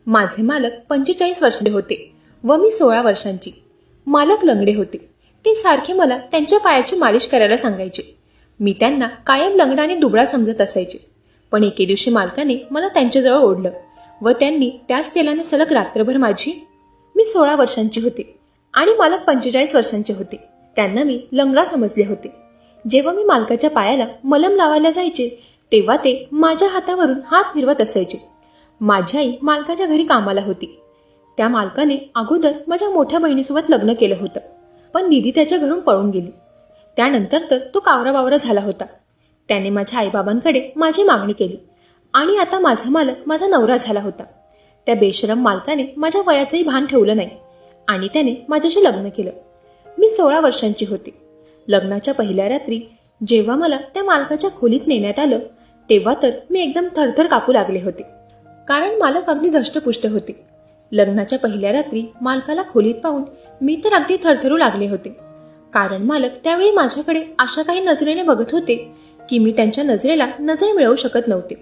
माझे मालक 45 वर्षाचे होते व मी 16 वर्षांची. मालक लंगडे होते. ते सारखे मला त्यांच्या पायाची मालिश करायला सांगायचे. मी त्यांना कायम लंगडा आणि दुबळा समजत असायचे. पण एके दिवशी मालकाने मला त्यांच्याजवळ ओढलं व त्यांनी त्याच तेलाने सलग रात्रभर मी 16 वर्षांची होते आणि मालक 45 वर्षांचे होते. त्यांना मी लंगडा समजले होते. जेव्हा मी मालकाच्या पायाला मलम लावायला जायचे तेव्हा ते माझ्या हातावरून हात फिरवत असायचे. माझी आई मालकाच्या घरी कामाला होती. त्या मालकाने अगोदर माझ्या मोठ्या बहिणीसोबत लग्न केलं होतं, पण दीदी त्याच्या घरून पळून गेली. त्यानंतर तर तो कावराबावरा झाला होता. त्याने माझ्या आईबाबांकडे माझी मागणी केली आणि आता माझा मालक माझा नवरा झाला होता. त्या बेशरम मालकाने माझ्या वयाचंही भान ठेवलं नाही आणि त्याने माझ्याशी लग्न केलं. मी 16 वर्षांची होते. लग्नाच्या पहिल्या रात्री जेव्हा मला त्या मालकाच्या खोलीत नेण्यात आलं तेव्हा तर मी एकदम थरथर कापू लागले होते, कारण मालक अगदी धष्टपुष्ट होते. लग्नाच्या पहिल्या रात्री मालकाला खोलीत पाहून मी तर अगदी थरथरू लागले होते, कारण मालक त्यावेळी माझ्याकडे अशा काही नजरेने बघत होते की मी त्यांच्या नजरेला नजर मिळवू शकत नव्हते.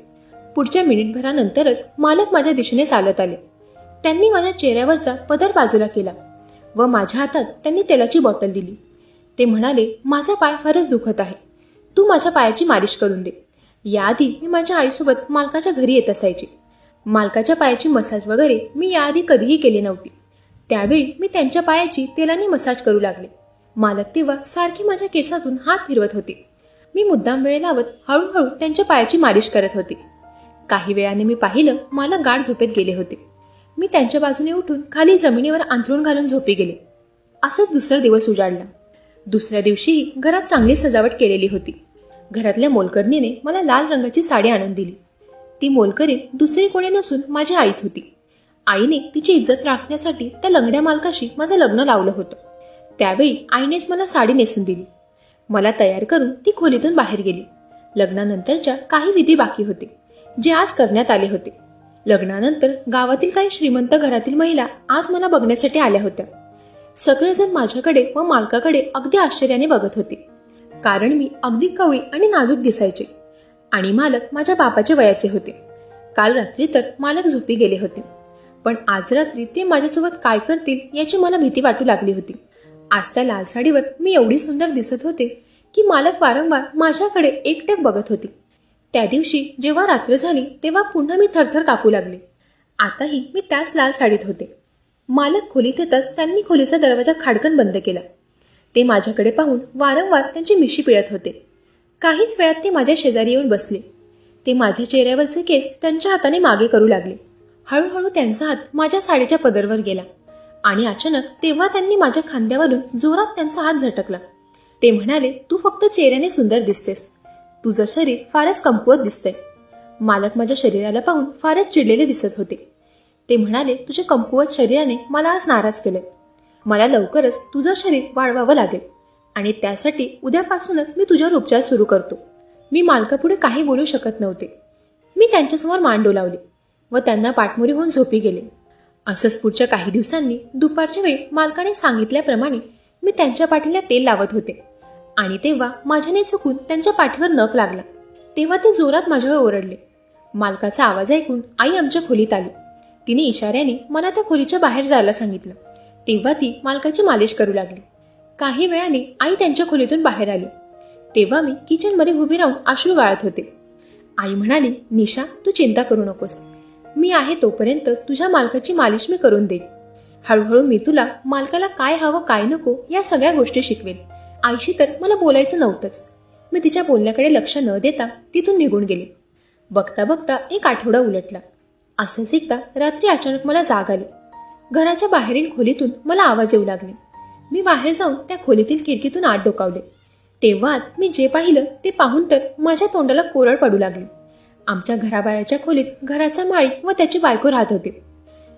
पुढच्या मिनिटभरानंतरच मालक माझ्या दिशेने चालत आले. त्यांनी माझ्या चेहऱ्यावरचा पदर बाजूला केला व माझ्या हातात त्यांनी तेलाची बॉटल दिली. ते म्हणाले, माझा पाय फारच दुखत आहे, तू माझ्या पायाची मालिश करून दे. याआधी मी माझ्या आईसोबत मालकाच्या घरी येत असायचे. मालकाच्या पायाची मसाज वगैरे मी याआधी कधीही केली नव्हती. त्यावेळी मी त्यांच्या पायाची तेलाने मसाज करू लागले. मालक तेव्हा सारखे माझ्या केसातून हात फिरवत होते. मी मुद्दाम वेळ लावत हळूहळू त्यांच्या पायाची मालिश करत होते. काही वेळाने मी पाहिलं मालक गाढ झोपेत गेले होते. मी त्यांच्या बाजूने उठून खाली जमिनीवर अंथरूण घालून झोपी गेले. असंच दुसरा दिवस उजाडला. दुसऱ्या दिवशीही घरात चांगली सजावट केलेली होती. घरातल्या मोलकरणीने मला लाल रंगाची साडी आणून दिली. ती मोलकरीण दुसरी कोणी नसून माझी आईच होती. आईने तिची इज्जत राखण्यासाठी त्या लंगड्या मालकाशी माझं लग्न लावलं होतं. त्यावेळी आईनेच मला साडी नेसून दिली. मला तयार करून ती खोलीतून बाहेर गेली. लग्नानंतरच्या काही विधी बाकी होते जे आज करण्यात आले होते. लग्नानंतर गावातील काही श्रीमंत घरातील महिला आज मला बघण्यासाठी आल्या होत्या. सगळेजण माझ्याकडे व मालकाकडे अगदी आश्चर्याने बघत होते, कारण मी अगदी कवळी आणि नाजूक दिसायचे आणि मालक माझ्या बापाच्या वयाचे होते. काल रात्री तर मालक झोपी गेले होते, पण आज रात्री ते माझ्यासोबत काय करतील याची मला भीती वाटू लागली होती. आज त्या लाल साडीवर मी एवढी सुंदर दिसत होते की मालक वारंवार माझ्याकडे एकटक बघत होते. त्या दिवशी जेव्हा रात्र झाली तेव्हा पुन्हा मी थरथर कापू लागले. आताही मी त्याच लाल साडीत होते. मालक खोलीत येताच त्यांनी खोलीचा दरवाजा खाडकन बंद केला. ते माझ्याकडे पाहून वारंवार त्यांची मिशी पिळत होते. काहीच वेळात ते माझ्या शेजारी येऊन बसले. ते माझ्या चेहऱ्यावरचे केस त्यांच्या हाताने मागे करू लागले. हळूहळू त्यांचा हात माझ्या साडीच्या पदरवर गेला आणि अचानक तेव्हा त्यांनी माझ्या खांद्यावरून जोरात त्यांचा हात झटकला. ते म्हणाले, तू फक्त चेहऱ्याने सुंदर दिसतेस, तुझं शरीर फारच कमकुवत दिसतंय. मालक माझ्या शरीराला पाहून फारच चिडलेले दिसत होते. ते म्हणाले, तुझ्या कमकुवत शरीराने मला आज नाराज केलंय. मला लवकरच तुझं शरीर वाढवावं लागेल आणि त्यासाठी उद्यापासूनच मी तुझ्यावर उपचार सुरू करतो. मी मालकापुढे काही बोलू शकत नव्हते. मी त्यांच्यासमोर मान डोलावले व त्यांना पाठमोरी होऊन झोपी गेले. असंच पुढच्या काही दिवसांनी दुपारच्या वेळी मालकाने सांगितल्याप्रमाणे मी त्यांच्या पाठीला तेल लावत होते आणि तेव्हा माझ्याने चुकून त्यांच्या पाठीवर नख लागला. तेव्हा ते जोरात माझ्यावर ओरडले. मालकाचा आवाज ऐकून आई आमच्या खोलीत आली. तिने इशाऱ्याने मला त्या खोलीच्या बाहेर जायला सांगितलं. तेव्हा ती मालकाची मालिश करू लागली. काही वेळाने आई त्यांच्या खोलीतून बाहेर आली. तेव्हा मी किचनमध्ये उभी राहून अश्रू गाळत होते. आई म्हणाली, निशा, तू चिंता करू नकोस, मी आहे तोपर्यंत तुझ्या मालकाची मालिश मी करून देईन. हळूहळू मी तुला मालकाला काय हवं काय नको या सगळ्या गोष्टी शिकवेन. आईशी तर मला बोलायचं नव्हतंच. मी तिच्या बोलण्याकडे लक्ष न देता तिथून निघून गेले. बघता बघता एक आठवडा उलटला. असंच एकदा रात्री अचानक मला जाग आली. घराच्या बाहेरील खोलीतून मला आवाज येऊ लागले. मी बाहेर जाऊन त्या खोलीतील खिडकीतून आत डोकावले. तेव्हा मी जे पाहिलं ते पाहून तर माझ्या तोंडाला कोरड पडू लागली. आमच्या घराबाहेरच्या खोलीत घराचा माळी व त्याची बायको राहत होते.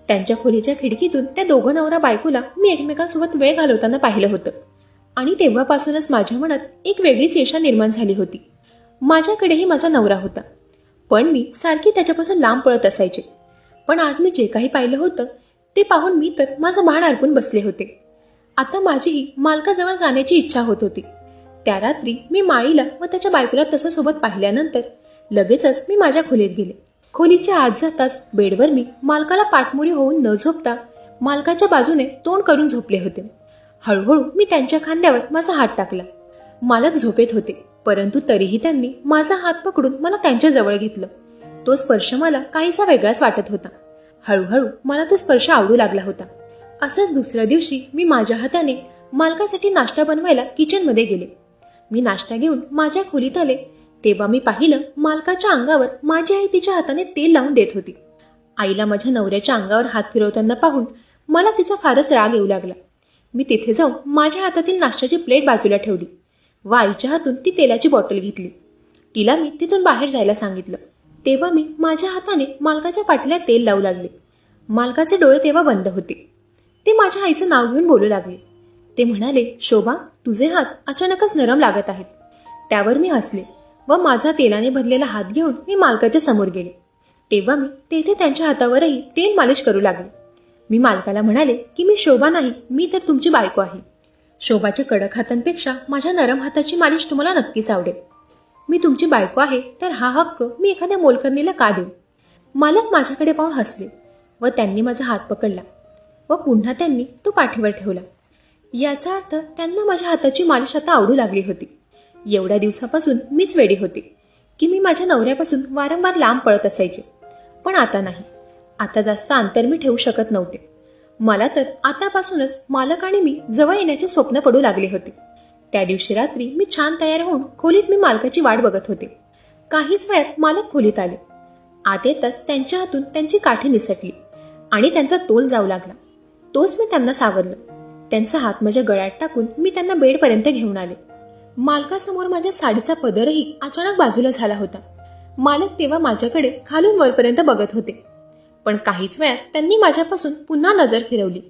त्यांच्या खोलीच्या खिडकीतून त्या दोघं नवरा बायकोला मी एकमेकांसोबत वेळ घालवताना पाहिलं होतं आणि तेव्हापासूनच माझ्या मनात एक वेगळीच ईर्ष्या निर्माण झाली होती. माझ्याकडेही माझा नवरा होता, पण मी सारखी त्याच्यापासून लांब पळत असायचे. पण आज मी जे काही पाहिलं होतं ते पाहून मी तर माझं भान हरपून बसले होते. आता माझीही मालकाजवळ जाण्याची इच्छा होत होती. त्या रात्री मी माळीला व त्याच्या बायकोला तसं सोबत पाहिल्यानंतर लगेचच मी माझ्या खोलीत गेले. खोलीच्या आत जाताच बेडवर मी मालकाला पाठमोरी होऊन न झोपता मालकाच्या बाजूने तोंड करून झोपले होते. हळूहळू मी त्यांच्या खांद्यावर माझा हात टाकला. मालक झोपेत होते, परंतु तरीही त्यांनी माझा हात पकडून मला त्यांच्या जवळ घेतलं. तो स्पर्श मला काहीसा वेगळाच वाटत होता. हळूहळू मला तो स्पर्श आवडू लागला होता. असंच दुसऱ्या दिवशी मी माझ्या हाताने मालकासाठी नाश्ता बनवायला किचनमध्ये गेले. मी नाश्ता घेऊन माझ्या खोलीत आले तेव्हा मी पाहिलं मालकाच्या अंगावर माझी आई तिच्या हाताने तेल लावून देत होती. आईला माझ्या नवऱ्याच्या अंगावर हात फिरवताना पाहून मला तिचा फारच राग येऊ लागला. मी तिथे जाऊन माझ्या हातातील नाश्त्याची प्लेट बाजूला ठेवली व आईच्या हातून ती तेलाची बॉटल घेतली. तिला मी तिथून बाहेर जायला सांगितलं. तेव्हा मी माझ्या हाताने मालकाच्या पाठीला तेल लावू लागले. मालकाचे डोळे तेव्हा बंद होते. ते माझ्या आईचं नाव घेऊन बोलू लागले. ते म्हणाले, शोभा, तुझे हात अचानकच नरम लागत आहेत. त्यावर मी हसले व माझा तेलाने भरलेला हात घेऊन मी मालकाच्या समोर गेले. तेव्हा मी तेथे त्यांच्या हातावरही तेल मालिश करू लागले. मी मालकाला म्हणाले की मी शोभा नाही, मी तर तुमची बायको आहे. शोभाच्या कडक हातांपेक्षा माझ्या नरम हाताची मालिश तुम्हाला नक्कीच आवडेल. मी तुमची बायको आहे तर हा हक्क मी एखाद्या मोलकरणीला का देऊ? मालक माझ्याकडे पाहून हसले व त्यांनी माझा हात पकडला व पुन्हा त्यांनी तो पाठीवर ठेवला. याचा अर्थ त्यांना माझ्या हाताची मालिश आता आवडू लागली होती. एवढ्या दिवसापासून मीच वेडी होते की मी माझ्या नवऱ्यापासून वारंवार लांब पळत असायचे. पण आता नाही. आता जास्त अंतर मी ठेवू शकत नव्हते. मला तर आतापासूनच मालक आणि मी जवळ येण्याचे स्वप्न पडू लागले होते. त्या दिवशी रात्री मी छान तयार होऊन खोलीत मी मालकाची वाट बघत होते. काहीच वेळात मालक खोलीत आले. आत येताच त्यांच्या हातून त्यांची काठी निसटली आणि त्यांचा तोल जाऊ लागला. तोच मी त्यांना सावरलं. त्यांचा हात माझ्या गळ्यात टाकून मी त्यांना बेडपर्यंत घेऊन आले. मालकासमोर माझ्या साडीचा पदरही अचानक बाजूला झाला होता. मालक तेव्हा माझ्याकडे खालून वरपर्यंत बघत होते. पण काहीच वेळात त्यांनी माझ्यापासून पुन्हा नजर फिरवली.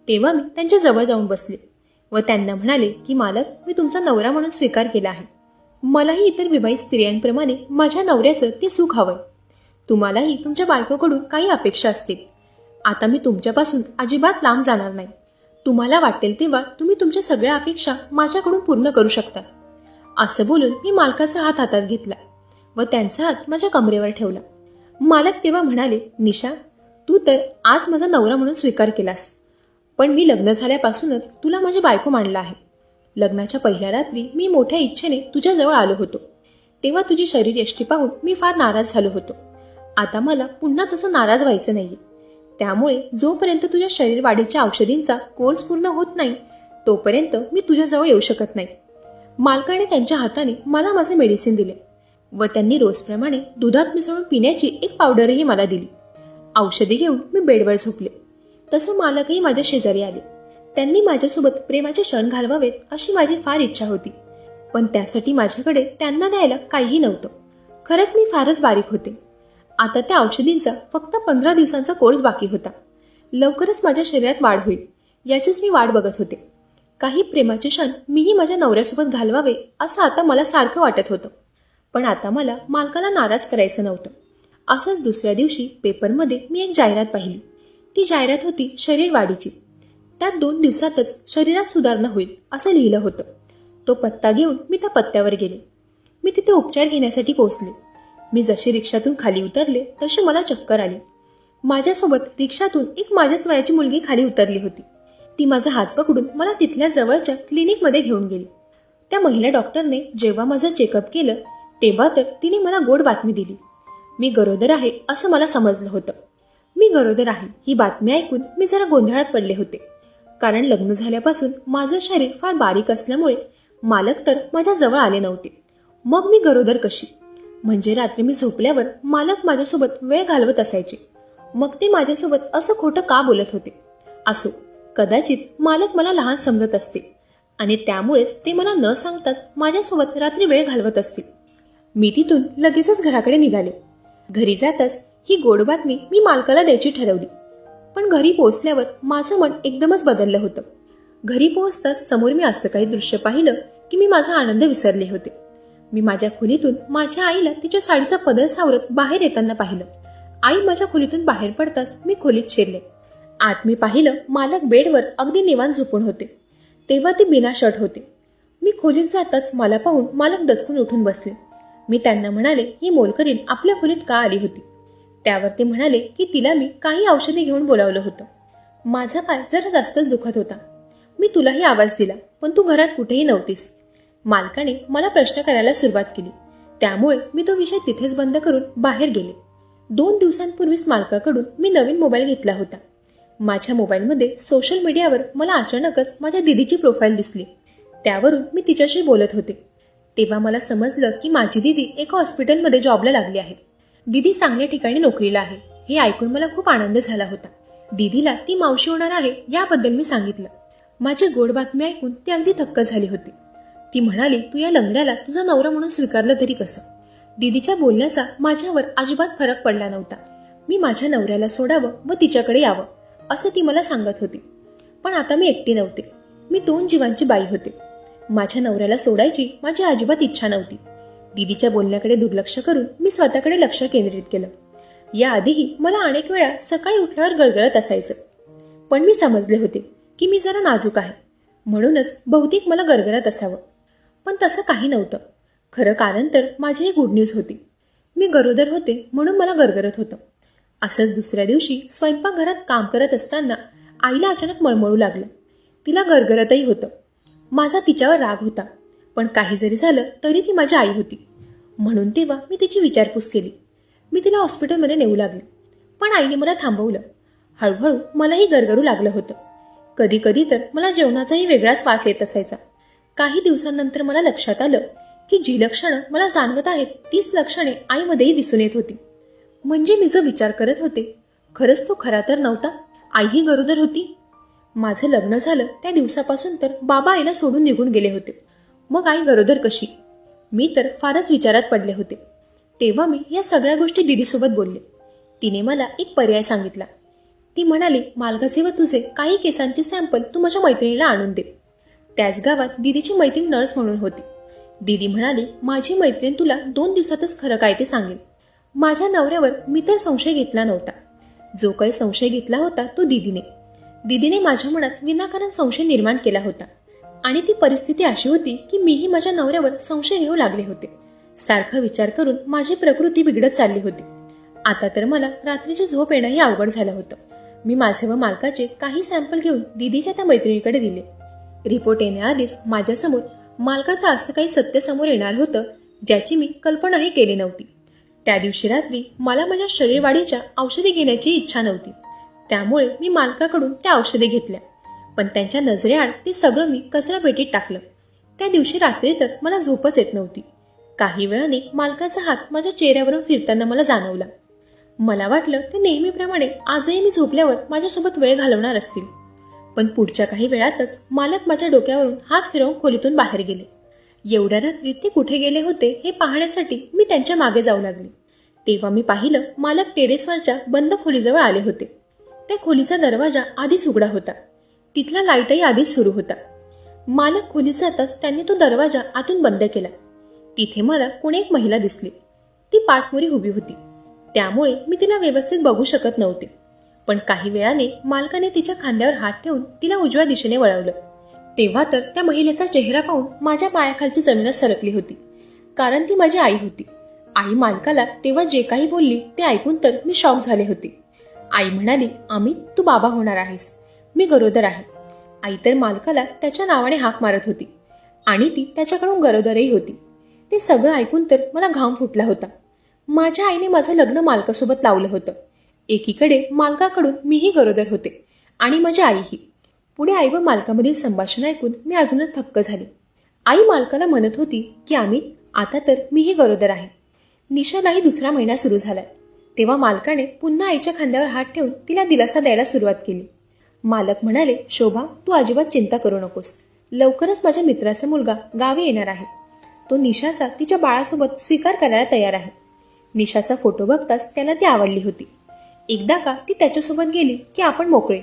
तेव्हा मी त्यांच्या जवळ जाऊन बसले व त्यांना म्हणाले की मालक, मी तुमचा नवरा म्हणून स्वीकार केला आहे. मलाही इतर विवाहित स्त्रियांप्रमाणे माझ्या नवऱ्याचं ते सुख हवंय. तुम्हालाही तुमच्या बायकोकडून काही अपेक्षा असतील. आता मी तुमच्यापासून अजिबात लांब जाणार नाही. तुम्हाला वाटेल तेव्हा तुम्ही तुमच्या सगळ्या अपेक्षा माझ्याकडून पूर्ण करू शकता. असं बोलून मी मालकाचा हात हातात घेतला व त्यांचा हात माझ्या कमरेवर ठेवला. मालक तेव्हा म्हणाले, निशा, तू तर आज माझा नवरा म्हणून स्वीकार केलास, पण मी लग्न झाल्यापासूनच तुला माझी बायको मानलं आहे. लग्नाच्या पहिल्या रात्री मी मोठ्या इच्छेने तुझ्याजवळ आलो होतो. तेव्हा तुझी शरीरयष्टी पाहून मी फार नाराज झालो होतो. आता मला पुन्हा तसं नाराज व्हायचं नाहीये. त्यामुळे जोपर्यंत तुझ्या शरीर वाढीच्या औषधींचा कोर्स पूर्ण होत नाही तोपर्यंत मी तुझ्याजवळ येऊ शकत नाही. मालकाने त्यांच्या हाताने मला माझे मेडिसिन दिले व त्यांनी रोजप्रमाणे दुधात मिसळून पिण्याची एक पावडरही मला दिली. औषधी घेऊन मी बेडवर झोपले. तसं मालकही माझ्या शेजारी आले. त्यांनी माझ्यासोबत प्रेमाचे क्षण घालवावेत अशी माझी फार इच्छा होती, पण त्यासाठी माझ्याकडे त्यांना द्यायला काहीही नव्हतं. खरंच मी फारच बारीक होते. आता त्या औषधींचा फक्त 15 दिवसांचा कोर्स बाकी होता. लवकरच माझ्या शरीरात वाढ होईल याचीच मी वाट बघत होते. काही प्रेमाचे क्षण मीही माझ्या नवऱ्यासोबत घालवावे असं आता मला सारखं वाटत होतं. पण आता मला मालकाला नाराज करायचं नव्हतं. असंच दुसऱ्या दिवशी पेपरमध्ये मी एक जाहिरात पाहिली. ती जाहिरात होती शरीर वाढीची. त्यात 2 दिवसातच शरीरात सुधारणा होईल असं लिहिलं होतं. तो पत्ता घेऊन मी त्या पत्त्यावर गेले. मी तिथे उपचार घेण्यासाठी पोहोचले. मी जशी रिक्षातून खाली उतरले तशी मला चक्कर आली. माझ्यासोबत रिक्षातून एक माझ्याच वयाची मुलगी खाली उतरली होती. ती माझा हात पकडून मला तिथल्या जवळच्या क्लिनिकमध्ये घेऊन गेली. त्या महिला डॉक्टरने जेव्हा माझं चेकअप केलं तेव्हा तर तिने मला गोड बातमी दिली. मी गरोदर आहे असं मला समजलं होतं. मी गरोदर आहे ही बातमी ऐकून मी जरा गोंधळात पडले होते, कारण लग्न झाल्यापासून माझं शरीर फार बारीक असल्यामुळे मालक तर माझ्या जवळ आले नव्हते. मग मी गरोदर कशी? म्हणजे रात्री मी झोपल्यावर मालक माझ्यासोबत वेळ घालवत असायचे. मग ते माझ्यासोबत असं खोटं का बोलत होते? असो, कदाचित मालक मला लहान समजत असतील आणि त्यामुळेच ते मला न सांगताच माझ्यासोबत रात्री वेळ घालवत असतील. मी तिथून लगेचच घराकडे निघाले. घरी जाताच ही गोड बातमी मी मालकाला द्यायची ठरवली. पण घरी पोहोचल्यावर माझं मन एकदमच बदललं होतं. घरी पोहोचताच समोर मी असं काही दृश्य पाहिलं की मी माझा आनंद विसरले होते. मी माझ्या खोलीतून माझ्या आईला तिच्या साडीचा पदर सावरत बाहेर येताना पाहिलं. आई माझ्या खोलीतून बाहेर पडताच मी खोलीत शिरले. आत मी पाहिलं मालक बेडवर अगदी निवांत झोपून होते. तेव्हा ती बिना शर्ट होते. मी खोलीत जाताच मला पाहून मालक दचकून उठून बसले. मी त्यांना म्हणाले, ही मोलकरीण आपल्या खोलीत का आली होती? त्यावर ते म्हणाले की तिला मी काही औषधे घेऊन बोलावलं होतं. माझा पाय जरा जास्तच दुखत होता. मी तुलाही आवाज दिला, पण तू घरात कुठेही नव्हतीस. मालकाने मला प्रश्न करायला सुरुवात केली. त्यामुळे मी तो विषय तिथेच बंद करून बाहेर गेले. 2 दिवसांपूर्वीच मालकाकडून मी नवीन मोबाईल घेतला होता. माझ्या मोबाईलमध्ये सोशल मीडियावर मला अचानकच माझ्या दीदीची प्रोफाईल दिसली. त्यावरून मी तिच्याशी बोलत होते. तेव्हा मला समजलं की माझी दीदी एका हॉस्पिटलमध्ये जॉबला लागली आहे. दीदी चांगल्या ठिकाणी नोकरीला आहे. हे ऐकून मला खूप आनंद झाला होता. दीदीला ती मावशी होणार आहे याबद्दल मी सांगितलं. माझी गोड बातमी ऐकून ती अगदी थक्क झाली होती. ती म्हणाली, तू या लंगड्याला तुझा नवरा म्हणून स्वीकारलं तरी कसं? दीदीच्या बोलण्याचा माझ्यावर अजिबात फरक पडला नव्हता. मी माझ्या नवऱ्याला सोडावं व तिच्याकडे यावं असं ती मला सांगत होती. पण आता मी एकटी नव्हते. मी 2 जीवांची बाई होते. माझ्या नवऱ्याला सोडायची माझी अजिबात इच्छा नव्हती. दीदीच्या बोलण्याकडे दुर्लक्ष करून मी स्वतःकडे लक्ष केंद्रित केलं. याआधीही मला अनेक वेळा सकाळी उठल्यावर गरगरत असायचं. पण मी समजले होते की मी जरा नाजूक आहे, म्हणूनच बहुतेक मला गरगरत असावं. पण तसं काही नव्हतं. खरं कारण तर माझी एक गुड न्यूज होती. मी गरोदर होते म्हणून मला गरगरत होतं. असंच दुसऱ्या दिवशी स्वयंपाकघरात काम करत असताना आईला अचानक मळमळू लागलं. तिला गरगरतही होतं. माझा तिच्यावर राग होता, पण काही जरी झालं तरी ती माझी आई होती, म्हणून तेव्हा मी तिची विचारपूस केली. मी तिला हॉस्पिटलमध्ये नेऊ लागले, पण आईने मला थांबवलं. हळूहळू मलाही गरगरू लागलं होतं. कधी कधी तर मला जेवणाचाही वेगळाच वास येत असायचा. काही दिवसांनंतर मला लक्षात आलं की जी लक्षणं मला जाणवत आहेत तीच लक्षणे आईमध्येही दिसून येत होती. म्हणजे मी जो विचार करत होते खरंच तो खरा तर नव्हता. आईही गरोदर होती. माझं लग्न झालं त्या दिवसापासून तर बाबा आईला सोडून निघून गेले होते. मग आई गरोदर कशी? मी तर फारच विचारात पडले होते. तेव्हा मी या सगळ्या गोष्टी दीदीसोबत बोलले. तिने मला एक पर्याय सांगितला. ती म्हणाली, मालकाचे व तुझे काही केसांचे सॅम्पल तू माझ्या मैत्रिणीला आणून दे. त्याच गावात दीदीची मैत्रीण नर्स म्हणून होती. दीदी म्हणाली, माझी मैत्रीण तुला 2 दिवसातच खरं काय ते सांगेल. माझ्या नवऱ्यावर मी तर संशय घेतला नव्हता. जो काही संशय घेतला होता तो दीदीने माझ्या मनात विनाकारण संशय निर्माण केला होता. आणि ती परिस्थिती अशी होती की मीही माझ्या नवऱ्यावर संशय घेऊ लागले होते. सारखा विचार करून माझी प्रकृती बिघडत चालली होती. आता तर मला रात्रीची झोप येणंही अवघड झालं होतं. मी माझे व मालकाचे काही सॅम्पल घेऊन दीदीच्या त्या मैत्रिणीकडे दिले. रिपोर्ट येण्याआधीच माझ्यासमोर मालकाचं असं काही सत्य समोर येणार होतं ज्याची मी कल्पनाही केली नव्हती. त्या दिवशी रात्री मला माझ्या शरीरवाढीच्या औषधी घेण्याची इच्छा नव्हती. त्यामुळे मी मालकाकडून त्या औषधे घेतल्या, पण त्यांच्या नजरेआड ते सगळं मी कचरा पेटीत टाकलं. त्या दिवशी रात्री तर मला झोपच येत नव्हती. काही वेळाने मालकाचा हात माझ्या चेहऱ्यावरून फिरताना मला जाणवला. मला वाटलं ते नेहमीप्रमाणे आजही मी झोपल्यावर माझ्यासोबत वेळ घालवणार असतील. पण पुढच्या काही वेळातच मालक माझ्या डोक्यावरून हात फिरवून खोलीतून बाहेर गेले. एवढ्या रात्री ते कुठे गेले होते हे पाहण्यासाठी मी त्यांच्या मागे जाऊ लागले. तेव्हा मी पाहिलं मालक टेरेसवरच्या बंद खोलीजवळ आले होते. त्या खोलीचा दरवाजा आधीच उघडा होता. तिथला लाईटही आधीच सुरू होता. मालक खोलीत जाताच त्यांनी तो दरवाजा आतून बंद केला. तिथे मला कोणी एक महिला दिसली. ती पाठमोरी उभी होती, त्यामुळे मी तिला व्यवस्थित बघू शकत नव्हते. पण काही वेळाने मालकाने तिच्या खांद्यावर हात ठेवून तिला उजव्या दिशेने वळवलं. तेव्हा तर त्या महिलेचा चेहरा पाहून माझ्या पायाखालची जमीनच सरकली होती, कारण ती माझी आई होती. आई मालकाला तेव्हा जे काही बोलली ते ऐकून तर मी शॉक झाले होते. आई म्हणाली, अमित, तू बाबा होणार आहेस. मी गरोदर आहे. आई तर मालकाला त्याच्या नावाने हाक मारत होती आणि ती त्याच्याकडून गरोदरही होती. ते सगळं ऐकून तर मला घाम फुटला होता. माझ्या आईने माझं लग्न मालकासोबत लावलं होतं. एकीकडे मालकाकडून मीही गरोदर होते आणि माझी आईही. पुढे आई व मालकामधील संभाषण ऐकून मी अजूनच थक्क झाले. आई मालकाला म्हणत होती की अमित, आता तर मीही गरोदर आहे. निशालाही 2रा महिना सुरू झालाय. तेव्हा मालकाने पुन्हा आईच्या खांद्यावर हात ठेवून तिला दिलासा द्यायला सुरुवात केली. मालक म्हणाले, शोभा, तू अजिबात चिंता करू नकोस. लवकरच माझ्या मित्राचा मुलगा गावी येणार आहे. तो निशाचा तिच्या बाळासोबत स्वीकार करायला तयार आहे. निशाचा फोटो बघताच त्याला ती आवडली होती. एकदा का ती त्याच्यासोबत गेली की आपण मोकळे.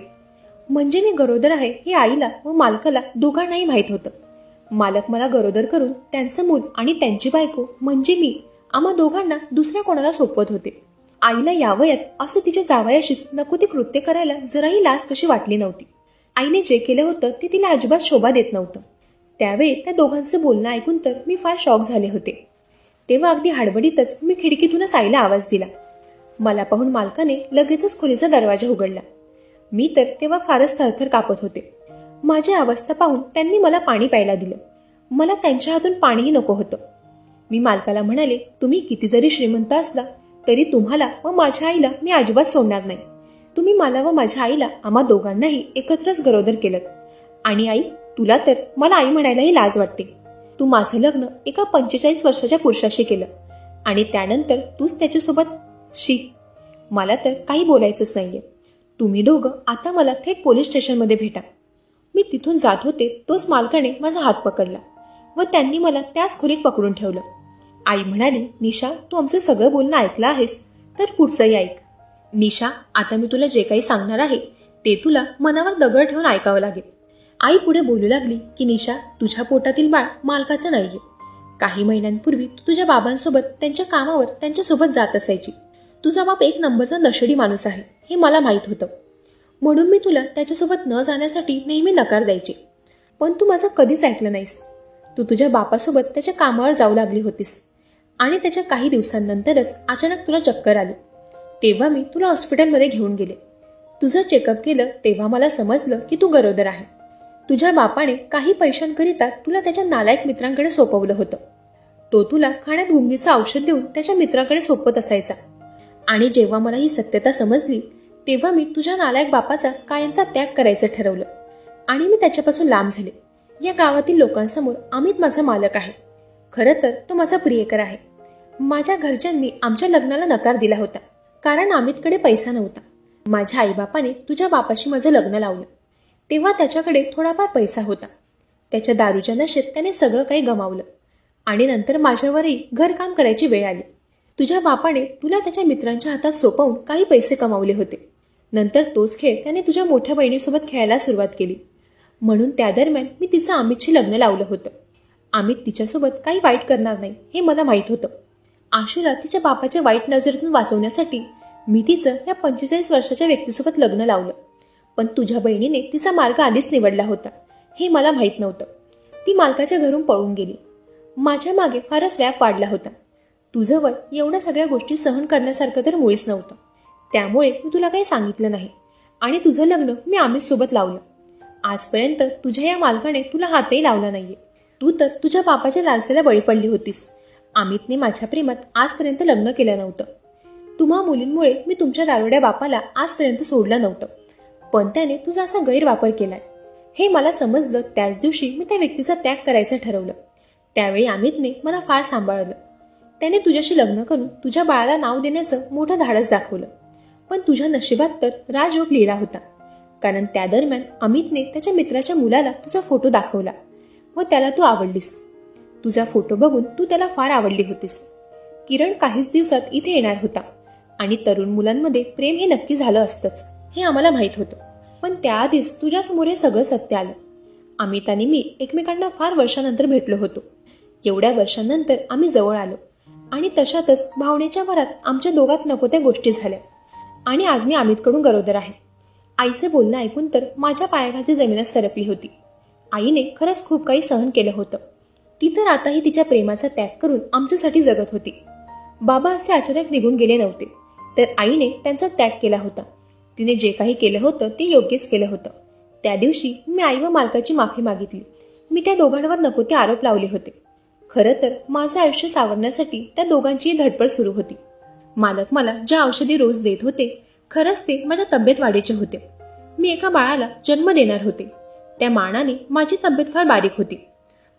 म्हणजे मी गरोदर आहे हे आईला व मालकाला दोघांनाही माहीत होतं. मालक मला गरोदर करून त्यांचं मूल आणि त्यांची बायको म्हणजे मी आम्हा दोघांना दुसऱ्या कोणाला सोपवत होते. आईला यावयात असं तिच्या जावयाशीच नको ती कृत्य करायला जराही लाज कशी वाटली नव्हती. आईने जे केलं होतं ते तिला अजिबात शोभा देत नव्हतं. त्यावेळी त्या दोघांचं बोलणं ऐकून तर मी फार शॉक झाले होते. तेव्हा अगदी हडबडीतच मी खिडकीतूनच आईला आवाज दिला. मला पाहून मालकाने लगेचच खोलीचा दरवाजा उघडला. मी तर तेव्हा फारच थरथर कापत होते. माझी अवस्था पाहून त्यांनी मला पाणी प्यायला दिलं. मला त्यांच्या हातून पाणीही नको होतं. मी मालकाला म्हणाले, तुम्ही किती जरी श्रीमंत असला तरी तुम्हाला व माझ्या आईला मी अजिबात सोडणार नाही. तुम्ही मला व माझ्या आईला आम्हा दोघांनाही एकत्रच गरोदर केलं. आणि आई, तुला तर मला आई म्हणायलाही लाज वाटते. तू माझं लग्न एका 45 वर्षाच्या पुरुषाशी केलं आणि त्यानंतर तूच त्याच्यासोबत शी. मला तर काही बोलायचंच नाहीये. तुम्ही दोघं आता मला थेट पोलीस स्टेशनमध्ये भेटा. मी तिथून जात होते तोच मालकाने माझा हात पकडला व त्यांनी मला त्याच खोलीत पकडून ठेवलं. आई म्हणाली, निशा, तू आमचं सगळं बोलणं ऐकलं आहेस तर पुढचंही ऐक. निशा, आता मी तुला जे काही सांगणार आहे ते तुला मनावर दगड ठेवून ऐकावं लागेल. आई पुढे बोलू लागली की निशा, तुझ्या पोटातील बाळ मालकाचं नाहीये. काही महिन्यांपूर्वी तू तुझ्या बाबांसोबत त्यांच्या कामावर त्यांच्यासोबत जात असायची. तुझा बाप एक नंबरचा नशेडी माणूस आहे हे मला माहीत होतं. म्हणून मी तुला त्याच्यासोबत न जाण्यासाठी नेहमी नकार द्यायचे. पण तू माझं कधीच ऐकलं नाहीस. तू तुझ्या बापासोबत त्याच्या कामावर जाऊ लागली होतीस आणि त्याच्या काही दिवसांनंतरच अचानक तुला चक्कर आली. तेव्हा मी तुला हॉस्पिटलमध्ये घेऊन गेले. तुझं चेकअप केलं तेव्हा मला समजलं की तू गरोदर आहे. तुझ्या बापाने काही पैशांकरिता तुला त्याच्या नालायक मित्रांकडे सोपवलं होतं. तो तुला खाण्यात गुंगीचं औषध देऊन त्याच्या मित्राकडे सोपवत असायचा. आणि जेव्हा मला ही सत्यता समजली तेव्हा मी तुझ्या नालायक बापाचा कायमचा त्याग करायचं ठरवलं आणि मी त्याच्यापासून लांब झाले. या गावातील लोकांसमोर अमित माझा मालक आहे. खरं तर तो माझा प्रियकर आहे. माझ्या घरच्यांनी आमच्या लग्नाला नकार दिला होता कारण अमितकडे पैसा नव्हता. माझ्या आईबापाने तुझ्या बापाशी माझं लग्न लावलं तेव्हा त्याच्याकडे थोडाफार पैसा होता. त्याच्या दारूच्या नशेत त्याने सगळं काही गमावलं आणि नंतर माझ्यावरही घरकाम करायची वेळ आली. तुझ्या बापाने तुला त्याच्या मित्रांच्या हातात सोपवून काही पैसे कमावले होते. नंतर तोच खेळ त्याने तुझ्या मोठ्या बहिणीसोबत खेळायला सुरुवात केली. म्हणून त्या दरम्यान मी तिचं अमितशी लग्न लावलं होतं. अमित तिच्यासोबत काही वाईट करणार नाही हे मला माहीत होतं. आशूला तिच्या बापाच्या वाईट नजरेतून वाचवण्यासाठी मी तिचं या 45 वर्षाच्या व्यक्तीसोबत लग्न लावलं. पण तुझ्या बहिणीने तिचा मार्ग आधीच निवडला होता हे मला माहीत नव्हतं. ती मालकाच्या घरून पळून गेली. माझ्या मागे फारच व्याप वाढला होता. तुझं वय एवढ्या सगळ्या गोष्टी सहन करण्यासारखं तर मुळीच नव्हतं. त्यामुळे मी तुला काही सांगितलं नाही आणि तुझं लग्न मी अमितसोबत लावलं. आजपर्यंत तुझ्या या मालकाने तुला हातही लावला नाहीये. तू तर तुझ्या बापाच्या लालसेला बळी पडली होतीस. अमितने माझ्या प्रेमात आजपर्यंत लग्न केलं नव्हतं. तुम्हा मुलींमुळे मी तुमच्या दारुड्या बापाला आजपर्यंत सोडलं नव्हतं. पण त्याने तुझा असा गैरवापर केलाय हे मला समजलं त्याच दिवशी मी त्या व्यक्तीचा त्याग करायचं ठरवलं. त्यावेळी अमितने मला फार सांभाळलं. त्याने तुझ्याशी लग्न करून तुझ्या बाळाला नाव देण्याचं मोठं धाडस दाखवलं. पण तुझ्या नशिबात तर राजयोग लिहिला होता कारण त्या दरम्यान अमितने त्याच्या मित्राच्या मुलाला तुझा फोटो दाखवला व त्याला तू आवडलीस. तुझा फोटो बघून तू त्याला फार आवडली होतीस. किरण काहीच दिवसात इथे येणार होता आणि तरुण मुलांमध्ये प्रेम हे नक्की झालं असतंच हे आम्हाला माहीत होतं. पण त्याआधीच तुझ्यासमोर हे सगळं सत्य आलं. अमित आणि मी एकमेकांना फार वर्षानंतर भेटलो होतो. एवढ्या वर्षांनंतर आम्ही जवळ आलो आणि तशातच भावनेच्या भरात आमच्या दोघात नको त्या गोष्टी झाल्या आणि आज मी अमितकडून गरोदर आहे. आईचे बोलणं ऐकून तर माझ्या पायाखालची जमीनच सरकली होती. आईने खरंच खूप काही सहन केलं होतं. ती तर आताही तिच्या प्रेमाचा त्याग करून आमच्यासाठी जगत होती. बाबा असे अचानक निघून गेले नव्हते तर आईने त्यांचा त्याग केला होता. तिने जे काही केलं होतं ते योग्यच केलं होतं. त्या दिवशी मी आई व मालकाची माफी मागितली. मी त्या दोघांवर नको ते आरोप लावले होते. खरं तर माझं आयुष्य सावरण्यासाठी त्या दोघांचीही धडपड सुरू होती. मालक मला ज्या औषधी रोज देत होते खरंच ते माझ्या तब्येत वाढीचे होते. मी एका बाळाला जन्म देणार होते. त्या मानाने माझी तब्येत फार बारीक होती.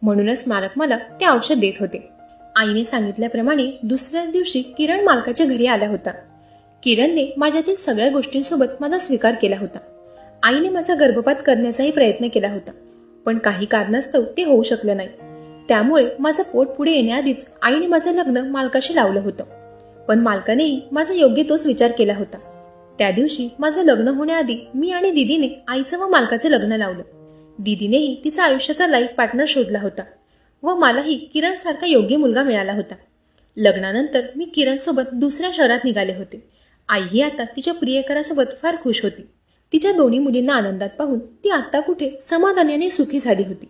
म्हणूनच मालक मला ते औषध देत होते. आईने सांगितल्याप्रमाणे दुसऱ्याच दिवशी किरण मालकाच्या घरी आला होता. किरणने माझ्यातील सगळ्या गोष्टींसोबत माझा स्वीकार केला होता. आईने माझा गर्भपात करण्याचाही प्रयत्न केला होता पण काही कारणास्तव ते होऊ शकलं नाही. त्यामुळे माझं पोट पुढे येण्याआधीच आईने माझं लग्न मालकाशी लावलं होतं. पण मालकानेही माझा योग्य तोच विचार केला होता. त्या दिवशी माझं लग्न होण्याआधी मी आणि दीदीने आईचं व मालकाचं लग्न लावलं. दीदीनेही तिचा आयुष्याचा लाईफ पार्टनर शोधला होता व मलाही किरणसारखा योग्य मुलगा मिळाला होता. लग्नानंतर मी किरणसोबत दुसऱ्या शहरात निघाले होते. आईही आता तिच्या प्रियकरासोबत फार खुश होती. तिच्या दोन्ही मुलींना आनंदात पाहून ती आता कुठे समाधानाने सुखी झाली होती.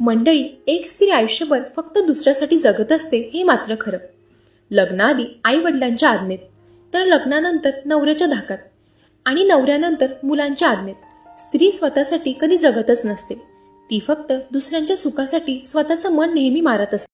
मंडळी, एक स्त्री आयुष्यभर फक्त दुसऱ्यासाठी जगत असते हे मात्र खरं. लग्नाआधी आई वडिलांच्या आज्ञेत तर लग्नानंतर नवऱ्याच्या धाकात आणि नवऱ्यानंतर मुलांच्या आज्ञेत। स्त्री स्वतःसाठी कधी जगतच नसते, ती फक्त दुसऱ्यांच्या सुखासाठी स्वतःचं मन नेहमी मारत असते।